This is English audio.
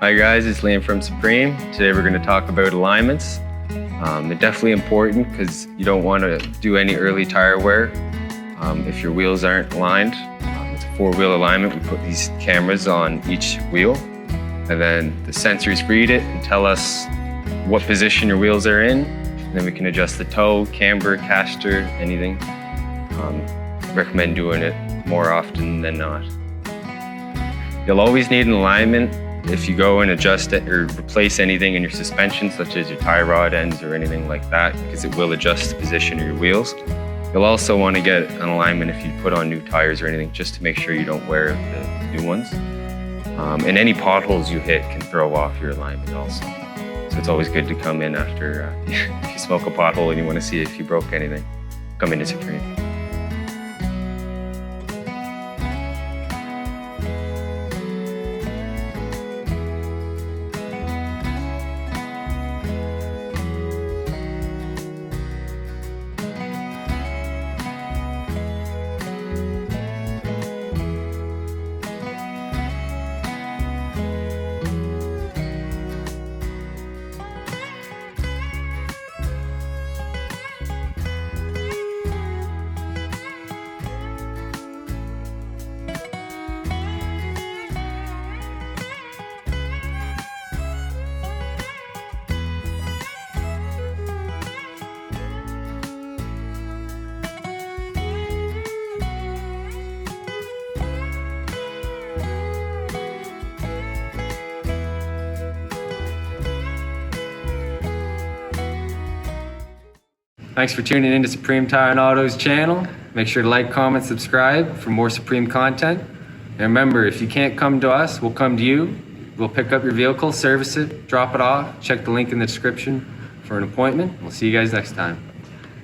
Hi guys, it's Liam from Supreme. Today we're going to talk about alignments. They're definitely important because you don't want to do any early tire wear if your wheels aren't aligned. It's a four-wheel alignment. We put these cameras on each wheel, and then the sensors read it and tell us what position your wheels are in. And then we can adjust the toe, camber, caster, anything. Recommend doing it more often than not. You'll always need an alignment if you go and adjust it or replace anything in your suspension, such as your tie rod ends or anything like that, because it will adjust the position of your wheels. You'll also want to get an alignment if you put on new tires or anything, just to make sure you don't wear the new ones. And any potholes you hit can throw off your alignment also. So it's always good to come in after, if you smoke a pothole and you want to see if you broke anything, come into Supreme. Thanks for tuning in to Supreme Tire and Auto's channel. Make sure to like, comment, subscribe for more Supreme content. And remember, if you can't come to us, we'll come to you. We'll pick up your vehicle, service it, drop it off. Check the link in the description for an appointment. We'll see you guys next time.